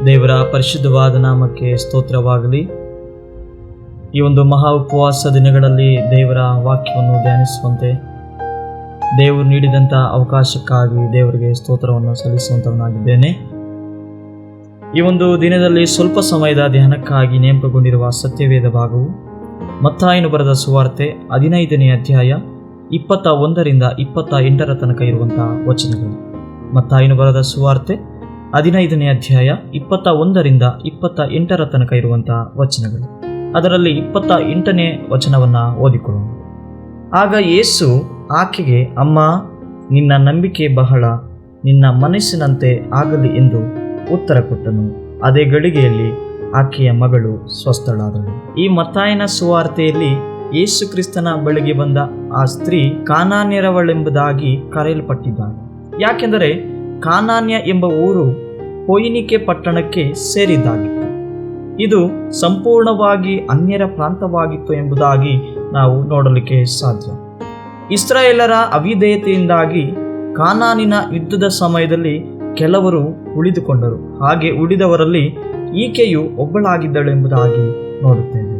ದೇವರ ಪರಿಶುದ್ಧವಾದ ನಾಮಕ್ಕೆ ಸ್ತೋತ್ರವಾಗಲಿ. ಈ ಒಂದು ಮಹಾ ಉಪವಾಸ ದಿನಗಳಲ್ಲಿ ದೇವರ ವಾಕ್ಯವನ್ನು ಧ್ಯಾನಿಸುವಂತೆ ದೇವರು ನೀಡಿದಂಥ ಅವಕಾಶಕ್ಕಾಗಿ ದೇವರಿಗೆ ಸ್ತೋತ್ರವನ್ನು ಸಲ್ಲಿಸುವಂತವನಾಗಿದ್ದೇನೆ. ಈ ಒಂದು ದಿನದಲ್ಲಿ ಸ್ವಲ್ಪ ಸಮಯದ ಧ್ಯಾನಕ್ಕಾಗಿ ನೇಮಕಗೊಂಡಿರುವ ಸತ್ಯವೇದ ಭಾಗವು ಮತ್ತಾಯನು ಬರೆದ ಸುವಾರ್ತೆ 15ನೇ ಅಧ್ಯಾಯ 21ರಿಂದ 28 ತನಕ ಇರುವಂತಹ ವಚನಗಳು. ಮತ್ತಾಯನು ಬರೆದ ಸುವಾರ್ತೆ 15ನೇ ಅಧ್ಯಾಯ 21ರಿಂದ 28 ತನಕ ಇರುವಂತಹ ವಚನಗಳು. ಅದರಲ್ಲಿ 28ನೇ ವಚನವನ್ನು ಓದಿಕೊಳ್ಳೋಣ. ಆಗ ಯೇಸು ಆಕೆಗೆ, ಅಮ್ಮ, ನಿನ್ನ ನಂಬಿಕೆ ಬಹಳ, ನಿನ್ನ ಮನಸ್ಸಿನಂತೆ ಆಗಲಿ ಎಂದು ಉತ್ತರ ಕೊಟ್ಟನು. ಅದೇ ಗಳಿಗೆಯಲ್ಲಿ ಆಕೆಯ ಮಗಳು ಸ್ವಸ್ಥಳಾದಳು. ಈ ಮತ್ತಾಯನ ಸುವಾರ್ತೆಯಲ್ಲಿ ಯೇಸು ಕ್ರಿಸ್ತನ ಬಳಿಗೆ ಬಂದ ಆ ಸ್ತ್ರೀ ಕಾನಾನ್ಯರವಳೆಂಬುದಾಗಿ ಕರೆಯಲ್ಪಟ್ಟಿದ್ದಾಳೆ. ಯಾಕೆಂದರೆ ಕಾನಾನ್ಯ ಎಂಬ ಊರು ಫೋಯಿನಿಕೆ ಪಟ್ಟಣಕ್ಕೆ ಸೇರಿದ್ದಾಗಿತ್ತು. ಇದು ಸಂಪೂರ್ಣವಾಗಿ ಅನ್ಯರ ಪ್ರಾಂತವಾಗಿತ್ತು ಎಂಬುದಾಗಿ ನಾವು ನೋಡಲಿಕ್ಕೆ ಸಾಧ್ಯ. ಇಸ್ರಾಯೇಲರ ಅವಿಧೇಯತೆಯಿಂದಾಗಿ ಕಾನಾನಿನ ಯುದ್ಧದ ಸಮಯದಲ್ಲಿ ಕೆಲವರು ಉಳಿದುಕೊಂಡರು. ಹಾಗೆ ಉಳಿದವರಲ್ಲಿ ಈಕೆಯು ಒಬ್ಬಳಾಗಿದ್ದಳೆಂಬುದಾಗಿ ನೋಡುತ್ತೇವೆ.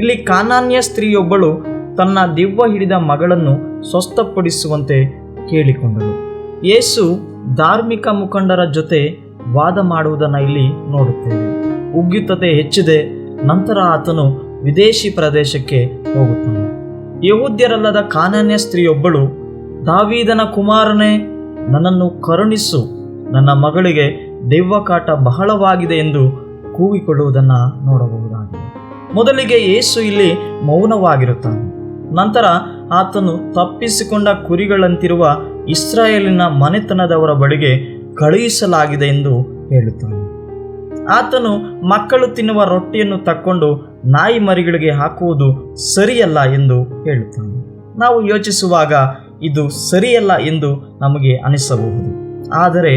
ಇಲ್ಲಿ ಕಾನಾನ್ಯ ಸ್ತ್ರೀಯೊಬ್ಬಳು ತನ್ನ ದೆವ್ವ ಹಿಡಿದ ಮಗಳನ್ನು ಸ್ವಸ್ಥಪಡಿಸುವಂತೆ ಕೇಳಿಕೊಂಡಳು. ಯೇಸು ಧಾರ್ಮಿಕ ಮುಖಂಡರ ಜೊತೆ ವಾದ ಮಾಡುವುದನ್ನು ಇಲ್ಲಿ ನೋಡುತ್ತೇವೆ. ಉಗ್ಯುತತೆ ಹೆಚ್ಚಿದೆ. ನಂತರ ಆತನು ವಿದೇಶಿ ಪ್ರದೇಶಕ್ಕೆ ಹೋಗುತ್ತಾನೆ. ಯಹೂದ್ಯರಲ್ಲದ ಕಾನಾನ್ಯ ಸ್ತ್ರೀಯೊಬ್ಬಳು, ದಾವೀದನ ಕುಮಾರನೇ, ನನ್ನನ್ನು ಕರುಣಿಸು, ನನ್ನ ಮಗಳಿಗೆ ದೆವ್ವ ಕಾಟ ಬಹಳವಾಗಿದೆ ಎಂದು ಕೂಗಿಕೊಳ್ಳುವುದನ್ನು ನೋಡಬಹುದಾಗಿದೆ. ಮೊದಲಿಗೆ ಯೇಸು ಇಲ್ಲಿ ಮೌನವಾಗಿರುತ್ತಾನೆ. ನಂತರ ಆತನು ತಪ್ಪಿಸಿಕೊಂಡ ಕುರಿಗಳಂತಿರುವ ಇಸ್ರಾಯೇಲಿನ ಮನೆತನದವರ ಬಳಿಗೆ ಕಳುಹಿಸಲಾಗಿದೆ ಎಂದು ಹೇಳುತ್ತಾನೆ. ಆತನು ಮಕ್ಕಳು ತಿನ್ನುವ ರೊಟ್ಟಿಯನ್ನು ತಕ್ಕೊಂಡು ನಾಯಿ ಮರಿಗಳಿಗೆ ಹಾಕುವುದು ಸರಿಯಲ್ಲ ಎಂದು ಹೇಳುತ್ತಾನೆ. ನಾವು ಯೋಚಿಸುವಾಗ ಇದು ಸರಿಯಲ್ಲ ಎಂದು ನಮಗೆ ಅನಿಸಬಹುದು. ಆದರೆ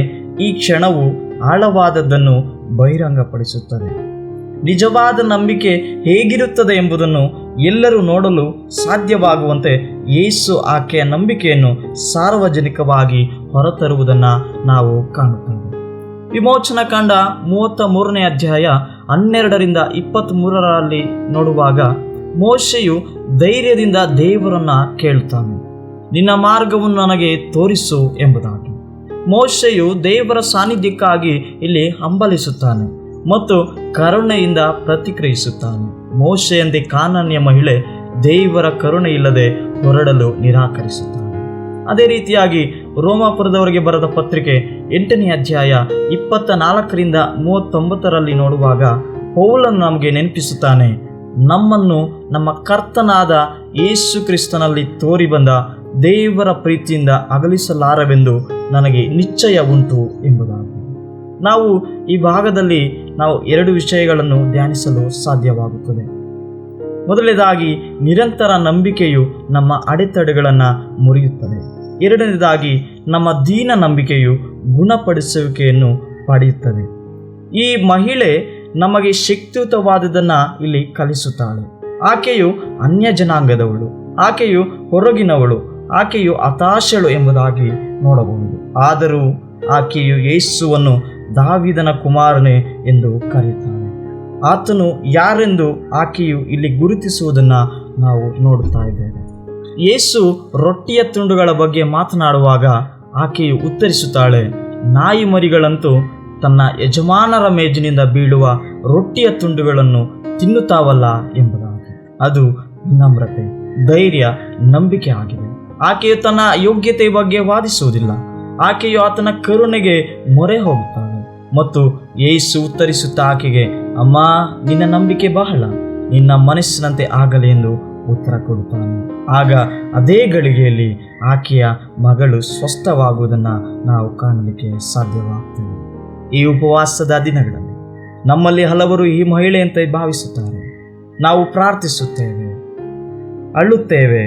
ಈ ಕ್ಷಣವು ಆಳವಾದದ್ದನ್ನು ಬಹಿರಂಗಪಡಿಸುತ್ತದೆ. ನಿಜವಾದ ನಂಬಿಕೆ ಹೇಗಿರುತ್ತದೆ ಎಂಬುದನ್ನು ಎಲ್ಲರೂ ನೋಡಲು ಸಾಧ್ಯವಾಗುವಂತೆ ಯೇಸು ಆಕೆಯ ನಂಬಿಕೆಯನ್ನು ಸಾರ್ವಜನಿಕವಾಗಿ ಹೊರತರುವುದನ್ನು ನಾವು ಕಾಣುತ್ತೇವೆ. ವಿಮೋಚನಾ ಕಾಂಡ 33ನೇ ಅಧ್ಯಾಯ 12ರಿಂದ 23ರಲ್ಲಿ ನೋಡುವಾಗ ಮೋಶೆಯು ಧೈರ್ಯದಿಂದ ದೇವರನ್ನು ಕೇಳುತ್ತಾನೆ, ನಿನ್ನ ಮಾರ್ಗವನ್ನು ನನಗೆ ತೋರಿಸು ಎಂಬುದಾಗಿ. ಮೋಶೆಯು ದೇವರ ಸಾನ್ನಿಧ್ಯಕ್ಕಾಗಿ ಇಲ್ಲಿ ಹಂಬಲಿಸುತ್ತಾನೆ ಮತ್ತು ಕರುಣೆಯಿಂದ ಪ್ರತಿಕ್ರಿಯಿಸುತ್ತಾನೆ. ಮೋಶೆಯಂತೆ ಕಾನಾನ್ಯ ಮಹಿಳೆ ದೇವರ ಕರುಣೆ ಇಲ್ಲದೆ ಹೊರಡಲು ನಿರಾಕರಿಸುತ್ತಾನೆ. ಅದೇ ರೀತಿಯಾಗಿ ರೋಮಾಪುರದವರಿಗೆ ಬರೆದ ಪತ್ರಿಕೆ 8ನೇ ಅಧ್ಯಾಯ 24ರಿಂದ 39ರಲ್ಲಿ ನೋಡುವಾಗ ಪೌಲನು ನಮಗೆ ನೆನಪಿಸುತ್ತಾನೆ, ನಮ್ಮನ್ನು ನಮ್ಮ ಕರ್ತನಾದ ಯೇಸು ಕ್ರಿಸ್ತನಲ್ಲಿ ತೋರಿ ಬಂದ ದೇವರ ಪ್ರೀತಿಯಿಂದ ಅಗಲಿಸಲಾರವೆಂದು ನನಗೆ ನಿಶ್ಚಯ ಉಂಟು ಎಂಬುದಾಗಿ. ನಾವು ಈ ಭಾಗದಲ್ಲಿ ನಾವು 2 ವಿಷಯಗಳನ್ನು ಧ್ಯಾನಿಸಲು ಸಾಧ್ಯವಾಗುತ್ತದೆ. ಮೊದಲನೇದಾಗಿ, ನಿರಂತರ ನಂಬಿಕೆಯು ನಮ್ಮ ಅಡೆತಡೆಗಳನ್ನು ಮುರಿಯುತ್ತದೆ. ಎರಡನೇದಾಗಿ, ನಮ್ಮ ದೀನ ನಂಬಿಕೆಯು ಗುಣಪಡಿಸುವಿಕೆಯನ್ನು ಪಡೆಯುತ್ತದೆ. ಈ ಮಹಿಳೆ ನಮಗೆ ಶಕ್ತಿಯುತವಾದುದನ್ನು ಇಲ್ಲಿ ಕಲಿಸುತ್ತಾಳೆ. ಆಕೆಯು ಅನ್ಯ ಜನಾಂಗದವಳು, ಆಕೆಯು ಹೊರಗಿನವಳು, ಆಕೆಯು ಹತಾಶಳು ಎಂಬುದಾಗಿ ನೋಡಬಹುದು. ಆದರೂ ಆಕೆಯು ಯೇಸುವನ್ನು ದಾವೀದನ ಕುಮಾರನೇ ಎಂದು ಕರೆಯುತ್ತಾಳೆ. ಆತನು ಯಾರೆಂದು ಆಕೆಯು ಇಲ್ಲಿ ಗುರುತಿಸುವುದನ್ನು ನಾವು ನೋಡುತ್ತಾ ಇದ್ದೇವೆ. ಯೇಸು ರೊಟ್ಟಿಯ ತುಂಡುಗಳ ಬಗ್ಗೆ ಮಾತನಾಡುವಾಗ ಆಕೆಯು ಉತ್ತರಿಸುತ್ತಾಳೆ, ನಾಯಿ ಮರಿಗಳಂತೂ ತನ್ನ ಯಜಮಾನರ ಮೇಜಿನಿಂದ ಬೀಳುವ ರೊಟ್ಟಿಯ ತುಂಡುಗಳನ್ನು ತಿನ್ನುತ್ತಾವಲ್ಲ ಎಂಬುದಾಗಿ. ಅದು ವಿನಮ್ರತೆ, ಧೈರ್ಯ, ನಂಬಿಕೆ ಆಗಿದೆ. ಆಕೆಯು ತನ್ನ ಯೋಗ್ಯತೆಯ ಬಗ್ಗೆ ವಾದಿಸುವುದಿಲ್ಲ. ಆಕೆಯು ಆತನ ಕರುಣೆಗೆ ಮೊರೆ ಹೋಗುತ್ತಾಳೆ ಮತ್ತು ಯೇಸು ಉತ್ತರಿಸುತ್ತಾ ಆಕೆಗೆ, ಅಮ್ಮ, ನಿನ್ನ ನಂಬಿಕೆ ಬಹಳ, ನಿನ್ನ ಮನಸ್ಸಿನಂತೆ ಆಗಲಿ ಎಂದು ಉತ್ತರ ಕೊಡುತ್ತಾನೆ. ಆಗ ಅದೇ ಗಳಿಗೆಯಲ್ಲಿ ಆಕೆಯ ಮಗಳು ಸ್ವಸ್ಥವಾಗುವುದನ್ನು ನಾವು ಕಾಣಲಿಕ್ಕೆ ಸಾಧ್ಯವಾಗ್ತದೆ. ಈ ಉಪವಾಸದ ದಿನಗಳಲ್ಲಿ ನಮ್ಮಲ್ಲಿ ಹಲವರು ಈ ಮಹಿಳೆಯಂತೆ ಭಾವಿಸುತ್ತಾರೆ. ನಾವು ಪ್ರಾರ್ಥಿಸುತ್ತೇವೆ, ಅಳುತ್ತೇವೆ,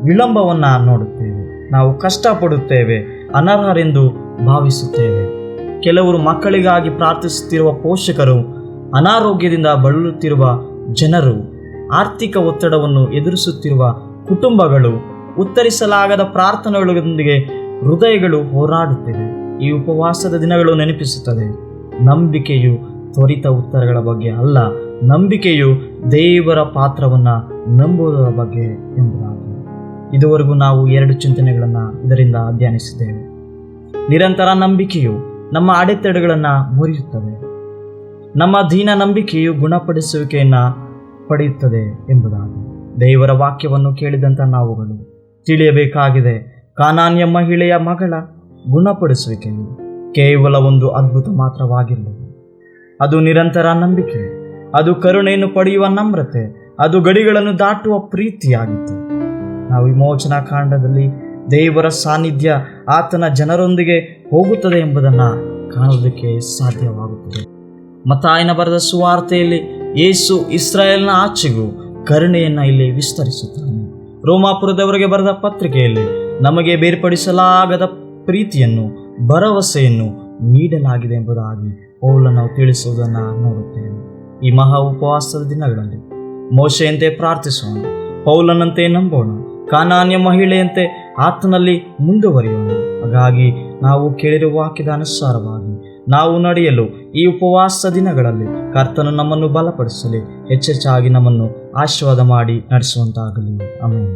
ವಿಳಂಬವನ್ನು ನೋಡುತ್ತೇವೆ, ನಾವು ಕಷ್ಟಪಡುತ್ತೇವೆ, ಅನರ್ಹರೆಂದು ಭಾವಿಸುತ್ತೇವೆ. ಕೆಲವರು ಮಕ್ಕಳಿಗಾಗಿ ಪ್ರಾರ್ಥಿಸುತ್ತಿರುವ ಪೋಷಕರು, ಅನಾರೋಗ್ಯದಿಂದ ಬಳಲುತ್ತಿರುವ ಜನರು, ಆರ್ಥಿಕ ಒತ್ತಡವನ್ನು ಎದುರಿಸುತ್ತಿರುವ ಕುಟುಂಬಗಳು, ಉತ್ತರಿಸಲಾಗದ ಪ್ರಾರ್ಥನೆಗಳೊಂದಿಗೆ ಹೃದಯಗಳು ಹೋರಾಡುತ್ತಿವೆ. ಈ ಉಪವಾಸದ ದಿನಗಳು ನೆನಪಿಸುತ್ತದೆ, ನಂಬಿಕೆಯು ತ್ವರಿತ ಉತ್ತರಗಳ ಬಗ್ಗೆ ಅಲ್ಲ, ನಂಬಿಕೆಯು ದೇವರ ಪಾತ್ರವನ್ನು ನಂಬುವುದರ ಬಗ್ಗೆ ಎಂಬುದಾಗಿ. ಇದುವರೆಗೂ ನಾವು 2 ಚಿಂತನೆಗಳನ್ನು ಇದರಿಂದ ಧ್ಯಾನಿಸಿದ್ದೇವೆ. ನಿರಂತರ ನಂಬಿಕೆಯು ನಮ್ಮ ಅಡೆತಡೆಗಳನ್ನು ಮುರಿಯುತ್ತದೆ. ನಮ್ಮ ದೀನ ನಂಬಿಕೆಯು ಗುಣಪಡಿಸುವಿಕೆಯನ್ನು ಪಡೆಯುತ್ತದೆ ಎಂಬುದಾಗಿ. ದೇವರ ವಾಕ್ಯವನ್ನು ಕೇಳಿದಂಥ ನಾವುಗಳು ತಿಳಿಯಬೇಕಾಗಿದೆ, ಕಾನಾನ್ಯ ಮಹಿಳೆಯ ಮಗಳ ಗುಣಪಡಿಸುವಿಕೆಯು ಕೇವಲ ಒಂದು ಅದ್ಭುತ ಮಾತ್ರವಾಗಿರಲಿಲ್ಲ. ಅದು ನಿರಂತರ ನಂಬಿಕೆ, ಅದು ಕರುಣೆಯನ್ನು ಪಡೆಯುವ ನಮ್ರತೆ, ಅದು ಗಡಿಗಳನ್ನು ದಾಟುವ ಪ್ರೀತಿಯಾಗಿತ್ತು. ನಾವು ವಿಮೋಚನಾ ಕಾಂಡದಲ್ಲಿ ದೇವರ ಸಾನ್ನಿಧ್ಯ ಆತನ ಜನರೊಂದಿಗೆ ಹೋಗುತ್ತದೆ ಎಂಬುದನ್ನು ಕಾಣುವುದಕ್ಕೆ ಸಾಧ್ಯವಾಗುತ್ತದೆ. ಮತ್ತಾಯನ ಬರೆದ ಸುವಾರ್ತೆಯಲ್ಲಿ ಯೇಸು ಇಸ್ರಾಯೇಲ್ನ ಆಚೆಗೂ ಕರುಣೆಯನ್ನು ಇಲ್ಲಿ ವಿಸ್ತರಿಸುತ್ತಾನೆ. ರೋಮಾಪುರದವರಿಗೆ ಬರೆದ ಪತ್ರಿಕೆಯಲ್ಲಿ ನಮಗೆ ಬೇರ್ಪಡಿಸಲಾಗದ ಪ್ರೀತಿಯನ್ನು, ಭರವಸೆಯನ್ನು ನೀಡಲಾಗಿದೆ ಎಂಬುದಾಗಿ ಪೌಲನು ತಿಳಿಸುವುದನ್ನು ನೋಡುತ್ತೇವೆ. ಈ ಮಹಾ ಉಪವಾಸದ ದಿನಗಳಲ್ಲಿ ಮೋಶೆಯಂತೆ ಪ್ರಾರ್ಥಿಸೋಣ, ಪೌಲನಂತೆ ನಂಬೋಣ, ಕಾನಾನ್ಯ ಮಹಿಳೆಯಂತೆ ಆತನಲ್ಲಿ ಮುಂದುವರಿಯೋಣ. ಹಾಗಾಗಿ ನಾವು ಕೇಳಿರುವ ವಾಕ್ಯದ ಅನುಸಾರವಾಗಿ ನಾವು ನಡೆಯಲು ಈ ಉಪವಾಸ ದಿನಗಳಲ್ಲಿ ಕರ್ತನು ನಮ್ಮನ್ನು ಬಲಪಡಿಸಲಿ, ಹೆಚ್ಚೆಚ್ಚಾಗಿ ನಮ್ಮನ್ನು ಆಶೀರ್ವಾದ ಮಾಡಿ ನಡೆಸುವಂತಾಗಲಿ. ಆಮೆನ್.